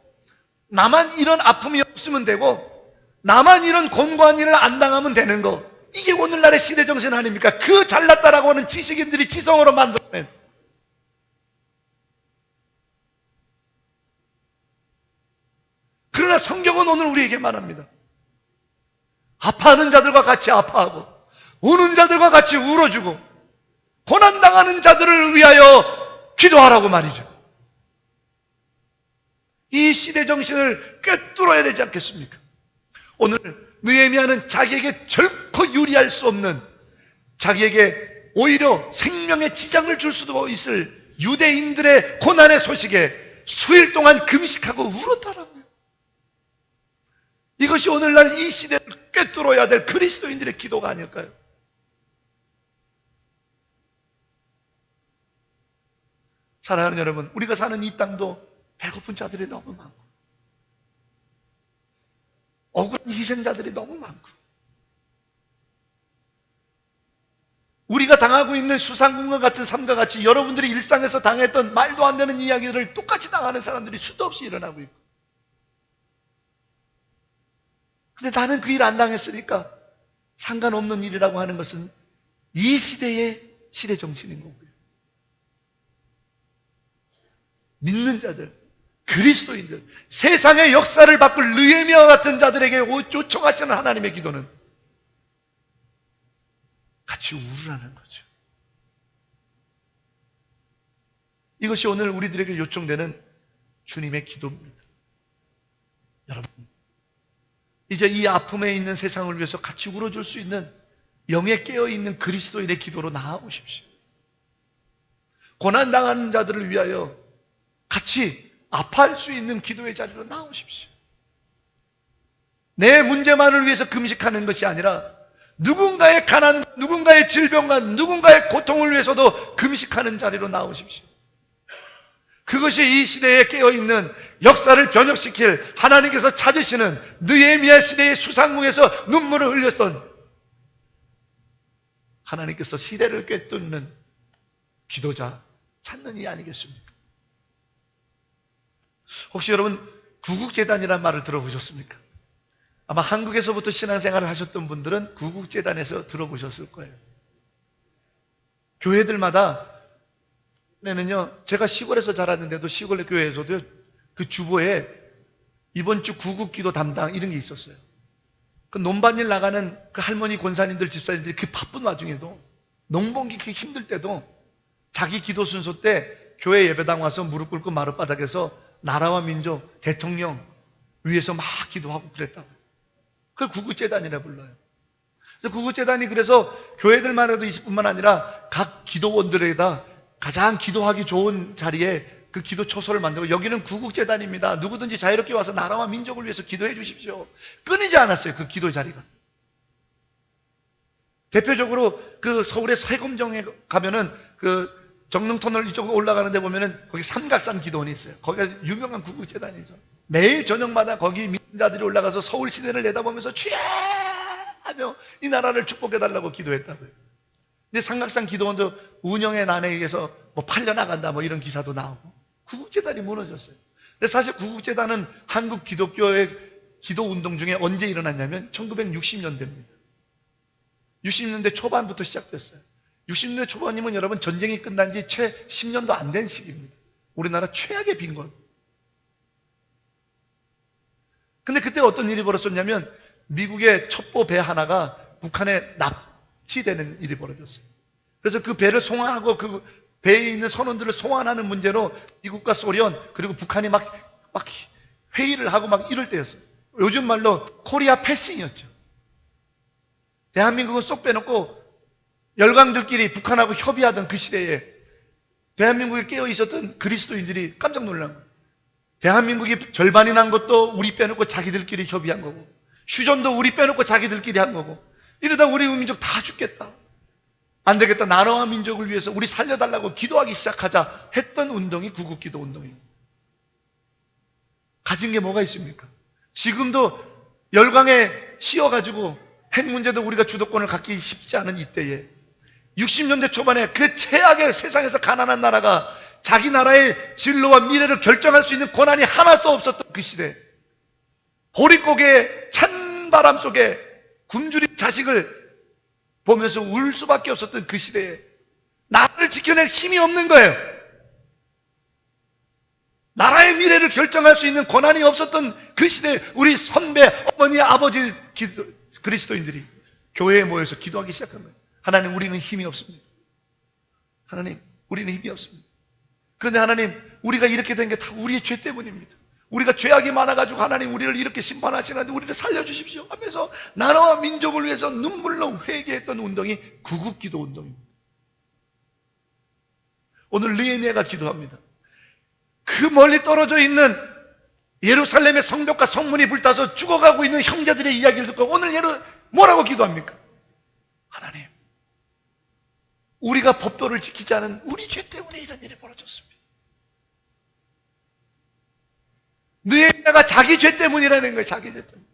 나만 이런 아픔이 없으면 되고, 나만 이런 곤고한 일을 안 당하면 되는 거, 이게 오늘날의 시대 정신 아닙니까? 그 잘났다라고 하는 지식인들이 지성으로 만들어낸. 그러나 성경은 오늘 우리에게 말합니다. 아파하는 자들과 같이 아파하고 우는 자들과 같이 울어주고 고난당하는 자들을 위하여 기도하라고 말이죠. 이 시대 정신을 꿰뚫어야 되지 않겠습니까? 오늘 느헤미야는 자기에게 결코 유리할 수 없는, 자기에게 오히려 생명의 지장을 줄 수도 있을 유대인들의 고난의 소식에 수일 동안 금식하고 울었다라고요. 이것이 오늘날 이 시대를 꿰뚫어야 될 그리스도인들의 기도가 아닐까요? 사랑하는 여러분, 우리가 사는 이 땅도 배고픈 자들이 너무 많고 억울한 희생자들이 너무 많고 우리가 당하고 있는 수상군과 같은 삶과 같이 여러분들이 일상에서 당했던 말도 안 되는 이야기들을 똑같이 당하는 사람들이 수도 없이 일어나고 있고, 근데 나는 그 일 안 당했으니까 상관없는 일이라고 하는 것은 이 시대의 시대 정신인 거고요. 믿는 자들, 그리스도인들, 세상의 역사를 바꿀 느헤미야와 같은 자들에게 요청하시는 하나님의 기도는 같이 울으라는 거죠. 이것이 오늘 우리들에게 요청되는 주님의 기도입니다. 여러분, 이제 이 아픔에 있는 세상을 위해서 같이 울어줄 수 있는 영에 깨어있는 그리스도인의 기도로 나아오십시오. 고난당하는 자들을 위하여 같이 아파할 수 있는 기도의 자리로 나오십시오. 내 문제만을 위해서 금식하는 것이 아니라 누군가의 가난, 누군가의 질병과 누군가의 고통을 위해서도 금식하는 자리로 나오십시오. 그것이 이 시대에 깨어있는 역사를 변혁시킬 하나님께서 찾으시는 느헤미야 시대의 수상궁에서 눈물을 흘렸던 하나님께서 시대를 꿰뚫는 기도자 찾는 이 아니겠습니까? 혹시 여러분 구국재단이라는 말을 들어보셨습니까? 아마 한국에서부터 신앙생활을 하셨던 분들은 구국재단에서 들어보셨을 거예요. 교회들마다 내는요, 제가 시골에서 자랐는데도 시골의 교회에서도 그 주보에 이번 주 구국기도 담당 이런 게 있었어요. 그 논밭일 나가는 그 할머니, 권사님들, 집사님들이 그 바쁜 와중에도 농번기 그 힘들 때도 자기 기도 순서 때 교회 예배당 와서 무릎 꿇고 마룻바닥에서 나라와 민족, 대통령 위해서 막 기도하고 그랬다고. 그걸 구국재단이라 불러요. 그래서 구국재단이 그래서 교회들만 해도 있을 뿐만 아니라 각 기도원들에다 가장 기도하기 좋은 자리에 그 기도 초소를 만들고, 여기는 구국재단입니다. 누구든지 자유롭게 와서 나라와 민족을 위해서 기도해 주십시오. 끊이지 않았어요, 그 기도 자리가. 대표적으로 그 서울의 세검정에 가면은 그 정릉터널 이쪽으로 올라가는데 보면은 거기 삼각산 기도원이 있어요. 거기가 유명한 구국재단이죠. 매일 저녁마다 거기 믿는자들이 올라가서 서울 시내를 내다보면서 주여 하며 이 나라를 축복해달라고 기도했다고요. 근데 삼각산 기도원도 운영의 난에 의해서 뭐 팔려나간다 뭐 이런 기사도 나오고 구국재단이 무너졌어요. 근데 사실 구국재단은 한국 기독교의 기도 운동 중에 언제 일어났냐면 1960년대입니다. 60년대 초반부터 시작됐어요. 60년대 초반이면 여러분 전쟁이 끝난 지 채 10년도 안 된 시기입니다. 우리나라 최악의 빈곤. 근데 그때 어떤 일이 벌어졌냐면 미국의 첩보 배 하나가 북한에 납치되는 일이 벌어졌어요. 그래서 그 배를 송환하고 그 배에 있는 선원들을 송환하는 문제로 미국과 소련 그리고 북한이 막 회의를 하고 막 이럴 때였어요. 요즘 말로 코리아 패싱이었죠. 대한민국은 쏙 빼놓고 열강들끼리 북한하고 협의하던 그 시대에 대한민국에 깨어 있었던 그리스도인들이 깜짝 놀란 거예요. 대한민국이 절반이 난 것도 우리 빼놓고 자기들끼리 협의한 거고, 휴전도 우리 빼놓고 자기들끼리 한 거고, 이러다 우리 민족 다 죽겠다, 안 되겠다, 나라와 민족을 위해서 우리 살려달라고 기도하기 시작하자 했던 운동이 구국기도 운동이에요. 가진 게 뭐가 있습니까? 지금도 열강에 치여가지고 핵 문제도 우리가 주도권을 갖기 쉽지 않은 이때에 60년대 초반에 그 최악의 세상에서 가난한 나라가 자기 나라의 진로와 미래를 결정할 수 있는 권한이 하나도 없었던 그 시대, 보릿고개의 찬바람 속에 굶주린 자식을 보면서 울 수밖에 없었던 그 시대에 나라를 지켜낼 힘이 없는 거예요. 나라의 미래를 결정할 수 있는 권한이 없었던 그 시대에 우리 선배, 어머니, 아버지 그리스도인들이 교회에 모여서 기도하기 시작한 거예요. 하나님, 우리는 힘이 없습니다. 하나님, 우리는 힘이 없습니다. 그런데 하나님, 우리가 이렇게 된 게 다 우리의 죄 때문입니다. 우리가 죄악이 많아가지고 하나님 우리를 이렇게 심판하시는데 우리를 살려주십시오 하면서 나라와 민족을 위해서 눈물로 회개했던 운동이 구국기도 운동입니다. 오늘 느헤미야가 기도합니다. 그 멀리 떨어져 있는 예루살렘의 성벽과 성문이 불타서 죽어가고 있는 형제들의 이야기를 듣고 오늘 뭐라고 기도합니까? 하나님, 우리가 법도를 지키지 않은 우리 죄 때문에 이런 일이 벌어졌습니다. 느헤미야가 자기 죄 때문이라는 거예요. 자기 죄 때문.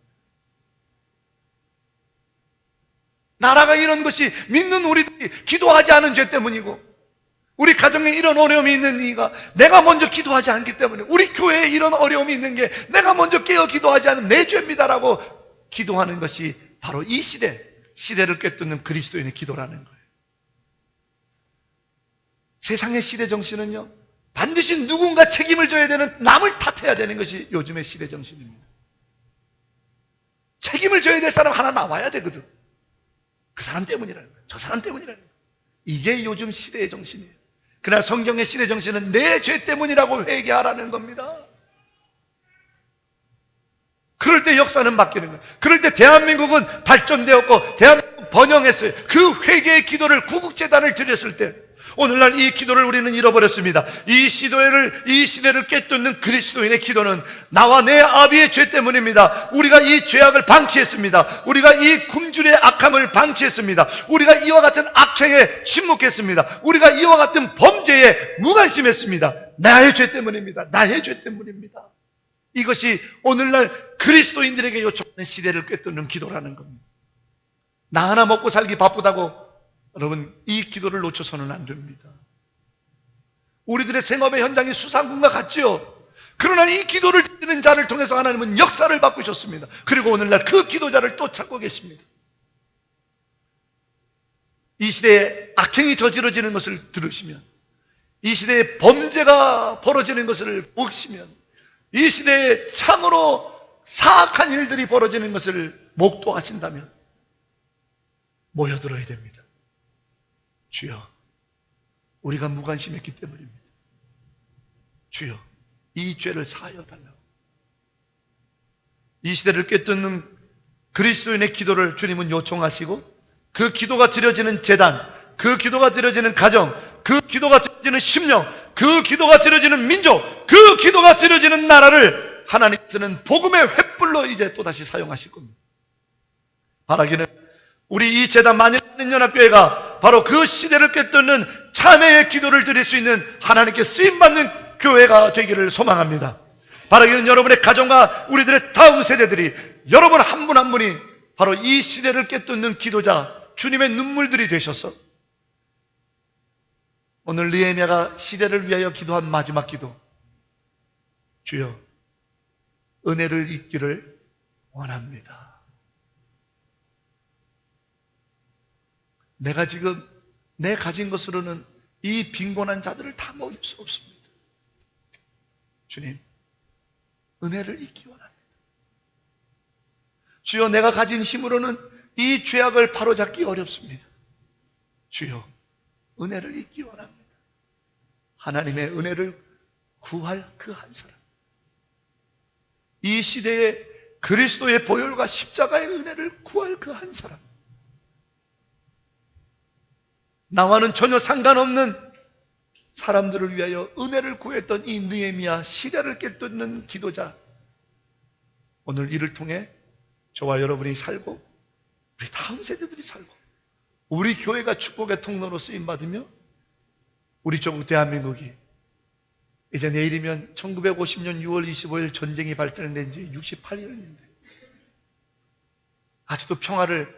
나라가 이런 것이 믿는 우리들이 기도하지 않은 죄 때문이고, 우리 가정에 이런 어려움이 있는 이가 내가 먼저 기도하지 않기 때문에, 우리 교회에 이런 어려움이 있는 게 내가 먼저 깨어 기도하지 않은 내 죄입니다라고 기도하는 것이 바로 이 시대를 꿰뚫는 그리스도인의 기도라는 거예요. 세상의 시대 정신은요, 반드시 누군가 책임을 져야 되는, 남을 탓해야 되는 것이 요즘의 시대 정신입니다. 책임을 져야 될 사람 하나 나와야 되거든. 그 사람 때문이라는 거예요. 저 사람 때문이라는 거예요. 이게 요즘 시대의 정신이에요. 그러나 성경의 시대 정신은 내 죄 때문이라고 회개하라는 겁니다. 그럴 때 역사는 바뀌는 거예요. 그럴 때 대한민국은 발전되었고 대한민국은 번영했어요. 그 회개의 기도를 구국재단을 드렸을 때, 오늘날 이 기도를 우리는 잃어버렸습니다. 이 시대를 꿰뚫는 그리스도인의 기도는 나와 내 아비의 죄 때문입니다. 우리가 이 죄악을 방치했습니다. 우리가 이 굶주리의 악함을 방치했습니다. 우리가 이와 같은 악행에 침묵했습니다. 우리가 이와 같은 범죄에 무관심했습니다. 나의 죄 때문입니다. 나의 죄 때문입니다. 이것이 오늘날 그리스도인들에게 요청하는 시대를 꿰뚫는 기도라는 겁니다. 나 하나 먹고 살기 바쁘다고 여러분, 이 기도를 놓쳐서는 안 됩니다. 우리들의 생업의 현장이 수상군과 같지요. 그러나 이 기도를 드리는 자를 통해서 하나님은 역사를 바꾸셨습니다. 그리고 오늘날 그 기도자를 또 찾고 계십니다. 이 시대에 악행이 저지러지는 것을 들으시면, 이 시대에 범죄가 벌어지는 것을 보시면, 이 시대에 참으로 사악한 일들이 벌어지는 것을 목도하신다면 모여들어야 됩니다. 주여, 우리가 무관심했기 때문입니다. 주여, 이 죄를 사하여 달라고. 이 시대를 꿰뚫는 그리스도인의 기도를 주님은 요청하시고, 그 기도가 드려지는 제단, 그 기도가 드려지는 가정, 그 기도가 드려지는 심령, 그 기도가 드려지는 민족, 그 기도가 드려지는 나라를 하나님께서는 복음의 횃불로 이제 또다시 사용하실 겁니다. 바라기는 우리 이 제단 만인연합교회가 바로 그 시대를 꿰뚫는 참회의 기도를 드릴 수 있는 하나님께 쓰임받는 교회가 되기를 소망합니다. 바라기는 여러분의 가정과 우리들의 다음 세대들이, 여러분 한 분 한 분이 바로 이 시대를 꿰뚫는 기도자, 주님의 눈물들이 되셔서 오늘 느헤미야가 시대를 위하여 기도한 마지막 기도, 주여, 은혜를 입기를 원합니다. 내가 지금 내 가진 것으로는 이 빈곤한 자들을 다 먹일 수 없습니다. 주님, 은혜를 입기 원합니다. 주여, 내가 가진 힘으로는 이 죄악을 바로잡기 어렵습니다. 주여, 은혜를 입기 원합니다. 하나님의 은혜를 구할 그 한 사람, 이 시대에 그리스도의 보혈과 십자가의 은혜를 구할 그 한 사람, 나와는 전혀 상관없는 사람들을 위하여 은혜를 구했던 이 느헤미야, 시대를 깨닫는 기도자, 오늘 이를 통해 저와 여러분이 살고 우리 다음 세대들이 살고 우리 교회가 축복의 통로로 쓰임받으며 우리 조국 대한민국이 이제 내일이면 1950년 6월 25일 전쟁이 발전된 지 68년인데 아직도 평화를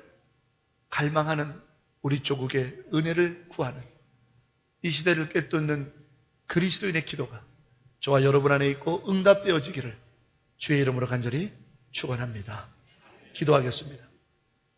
갈망하는 우리 조국의 은혜를 구하는 이 시대를 깨닫는 그리스도인의 기도가 저와 여러분 안에 있고 응답되어지기를 주의 이름으로 간절히 축원합니다. 기도하겠습니다.